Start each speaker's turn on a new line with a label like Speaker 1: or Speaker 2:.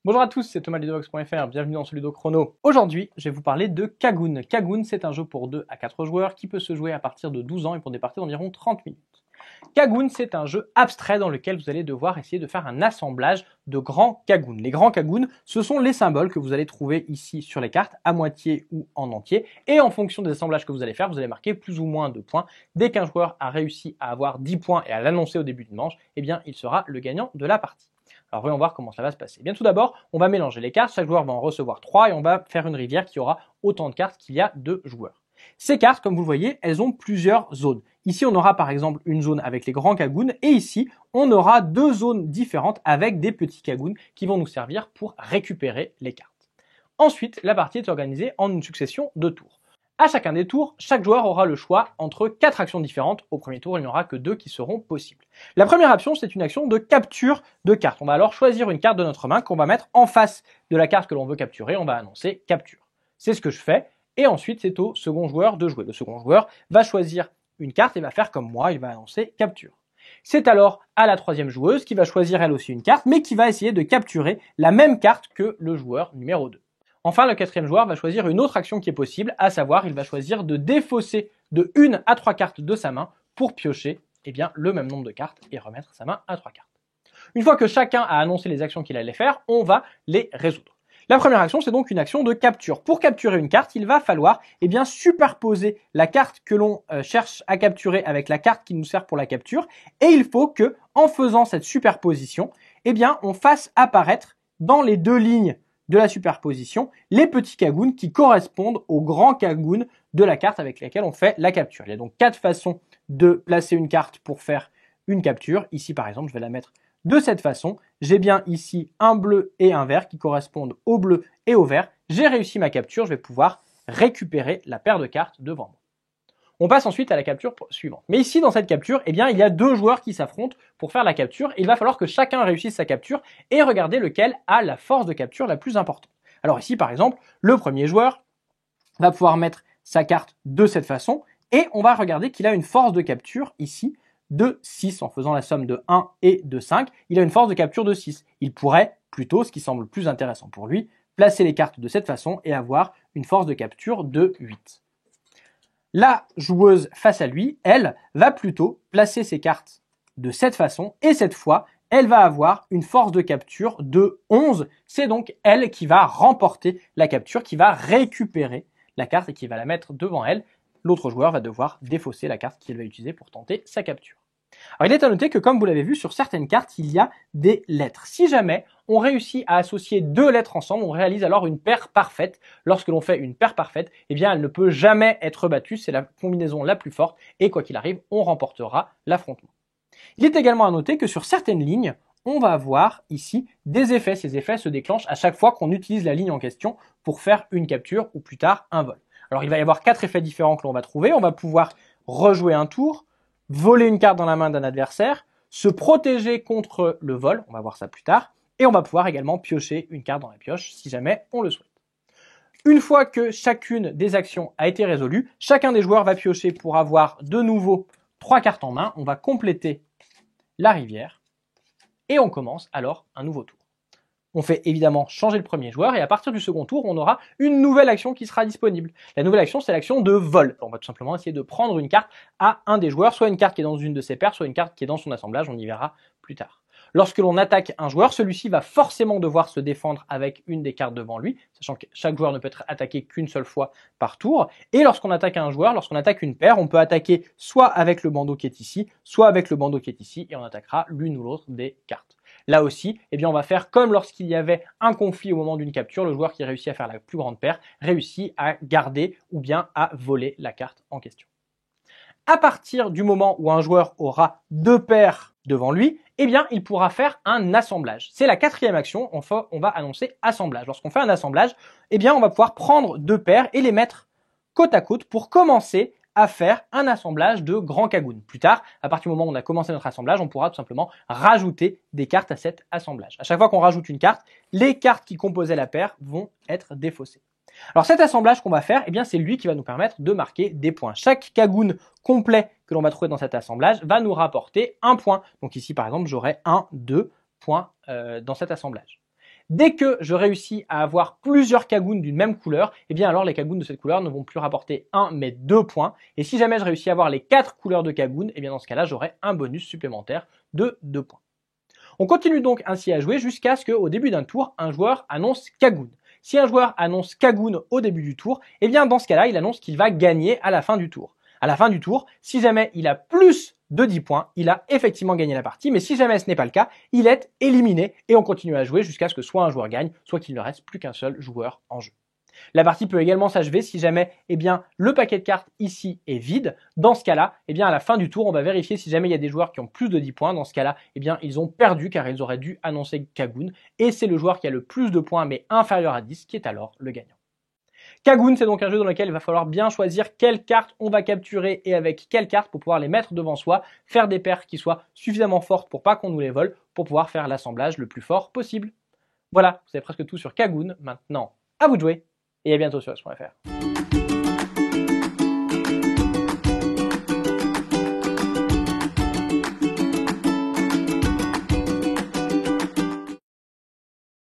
Speaker 1: Bonjour à tous, c'est Thomas Ludovox.fr, bienvenue dans ce Ludo Chrono. Aujourd'hui, je vais vous parler de Kagoun. Kagoun, c'est un jeu pour 2 à 4 joueurs qui peut se jouer à partir de 12 ans et pour des parties d'environ 30 minutes. Kagoun, c'est un jeu abstrait dans lequel vous allez devoir essayer de faire un assemblage de grands Kagoun. Les grands Kagoun, ce sont les symboles que vous allez trouver ici sur les cartes, à moitié ou en entier. Et en fonction des assemblages que vous allez faire, vous allez marquer plus ou moins de points. Dès qu'un joueur a réussi à avoir 10 points et à l'annoncer au début d'une manche, eh bien, il sera le gagnant de la partie. Alors voyons voir comment ça va se passer. Bien tout d'abord, on va mélanger les cartes, chaque joueur va en recevoir 3 et on va faire une rivière qui aura autant de cartes qu'il y a de joueurs. Ces cartes, comme vous le voyez, elles ont plusieurs zones. Ici, on aura par exemple une zone avec les grands Kagoun et ici, on aura deux zones différentes avec des petits Kagoun qui vont nous servir pour récupérer les cartes. Ensuite, la partie est organisée en une succession de tours. À chacun des tours, chaque joueur aura le choix entre 4 actions différentes. Au premier tour, il n'y aura que 2 qui seront possibles. La première action, c'est une action de capture de carte. On va alors choisir une carte de notre main qu'on va mettre en face de la carte que l'on veut capturer. On va annoncer capture. C'est ce que je fais. Et ensuite, c'est au second joueur de jouer. Le second joueur va choisir une carte et va faire comme moi. Il va annoncer capture. C'est alors à la troisième joueuse qui va choisir elle aussi une carte, mais qui va essayer de capturer la même carte que le joueur numéro 2. Enfin, le quatrième joueur va choisir une autre action qui est possible, à savoir, il va choisir de défausser de 1 à 3 cartes de sa main pour piocher le même nombre de cartes et remettre sa main à 3 cartes. Une fois que chacun a annoncé les actions qu'il allait faire, on va les résoudre. La première action, c'est donc une action de capture. Pour capturer une carte, il va falloir superposer la carte que l'on cherche à capturer avec la carte qui nous sert pour la capture. Et il faut que, en faisant cette superposition, on fasse apparaître dans les deux lignes de la superposition les petits Kagoun qui correspondent aux grands Kagoun de la carte avec laquelle on fait la capture. Il y a donc 4 façons de placer une carte pour faire une capture. Ici, par exemple, je vais la mettre de cette façon. J'ai bien ici un bleu et un vert qui correspondent au bleu et au vert. J'ai réussi ma capture, je vais pouvoir récupérer la paire de cartes devant moi. On passe ensuite à la capture suivante. Mais ici, dans cette capture, il y a 2 joueurs qui s'affrontent pour faire la capture. Il va falloir que chacun réussisse sa capture et regarder lequel a la force de capture la plus importante. Alors ici, par exemple, le premier joueur va pouvoir mettre sa carte de cette façon et on va regarder qu'il a une force de capture ici de 6 en faisant la somme de 1 et de 5. Il a une force de capture de 6. Il pourrait plutôt, ce qui semble plus intéressant pour lui, placer les cartes de cette façon et avoir une force de capture de 8. La joueuse face à lui, elle, va plutôt placer ses cartes de cette façon et cette fois, elle va avoir une force de capture de 11. C'est donc elle qui va remporter la capture, qui va récupérer la carte et qui va la mettre devant elle. L'autre joueur va devoir défausser la carte qu'il va utiliser pour tenter sa capture. Alors il est à noter que comme vous l'avez vu sur certaines cartes, il y a des lettres. Si jamais on réussit à associer 2 lettres ensemble, on réalise alors une paire parfaite. Lorsque l'on fait une paire parfaite, elle ne peut jamais être battue, c'est la combinaison la plus forte et quoi qu'il arrive, on remportera l'affrontement. Il est également à noter que sur certaines lignes, on va avoir ici des effets. Ces effets se déclenchent à chaque fois qu'on utilise la ligne en question pour faire une capture ou plus tard un vol. Alors il va y avoir 4 effets différents que l'on va trouver. On va pouvoir rejouer un tour, voler une carte dans la main d'un adversaire, se protéger contre le vol, on va voir ça plus tard, et on va pouvoir également piocher une carte dans la pioche si jamais on le souhaite. Une fois que chacune des actions a été résolue, chacun des joueurs va piocher pour avoir de nouveau 3 cartes en main. On va compléter la rivière et on commence alors un nouveau tour. On fait évidemment changer le premier joueur et à partir du second tour, on aura une nouvelle action qui sera disponible. La nouvelle action, c'est l'action de vol. On va tout simplement essayer de prendre une carte à un des joueurs, soit une carte qui est dans une de ses paires, soit une carte qui est dans son assemblage, on y verra plus tard. Lorsque l'on attaque un joueur, celui-ci va forcément devoir se défendre avec une des cartes devant lui, sachant que chaque joueur ne peut être attaqué qu'une seule fois par tour. Et lorsqu'on attaque un joueur, lorsqu'on attaque une paire, on peut attaquer soit avec le bandeau qui est ici, soit avec le bandeau qui est ici, et on attaquera l'une ou l'autre des cartes. Là aussi, on va faire comme lorsqu'il y avait un conflit au moment d'une capture, le joueur qui réussit à faire la plus grande paire réussit à garder ou bien à voler la carte en question. À partir du moment où un joueur aura 2 paires devant lui, il pourra faire un assemblage. C'est la 4e action, on va annoncer assemblage. Lorsqu'on fait un assemblage, on va pouvoir prendre 2 paires et les mettre côte à côte pour commencer à faire un assemblage de grands Kagoun. Plus tard, à partir du moment où on a commencé notre assemblage, on pourra tout simplement rajouter des cartes à cet assemblage. À chaque fois qu'on rajoute une carte, les cartes qui composaient la paire vont être défaussées. Alors cet assemblage qu'on va faire, c'est lui qui va nous permettre de marquer des points. Chaque Kagoun complet que l'on va trouver dans cet assemblage va nous rapporter un point. Donc ici par exemple, j'aurai 1, 2 points dans cet assemblage. Dès que je réussis à avoir plusieurs Kagoun d'une même couleur, eh bien alors les Kagoun de cette couleur ne vont plus rapporter 1 mais 2 points. Et si jamais je réussis à avoir les 4 couleurs de Kagoun, eh bien dans ce cas-là, j'aurai un bonus supplémentaire de 2 points. On continue donc ainsi à jouer jusqu'à ce qu'au début d'un tour, un joueur annonce Kagoun. Si un joueur annonce Kagoun au début du tour, eh bien dans ce cas-là, il annonce qu'il va gagner à la fin du tour. À la fin du tour, si jamais il a plus de 10 points, il a effectivement gagné la partie, mais si jamais ce n'est pas le cas, il est éliminé et on continue à jouer jusqu'à ce que soit un joueur gagne, soit qu'il ne reste plus qu'un seul joueur en jeu. La partie peut également s'achever si jamais le paquet de cartes ici est vide. Dans ce cas-là, à la fin du tour, on va vérifier si jamais il y a des joueurs qui ont plus de 10 points. Dans ce cas-là, ils ont perdu car ils auraient dû annoncer Kagoun. Et c'est le joueur qui a le plus de points mais inférieur à 10 qui est alors le gagnant. Kagoun, c'est donc un jeu dans lequel il va falloir bien choisir quelles cartes on va capturer et avec quelles cartes pour pouvoir les mettre devant soi, faire des paires qui soient suffisamment fortes pour pas qu'on nous les vole, pour pouvoir faire l'assemblage le plus fort possible. Voilà, vous savez presque tout sur Kagoun. Maintenant, à vous de jouer et à bientôt sur S.fr.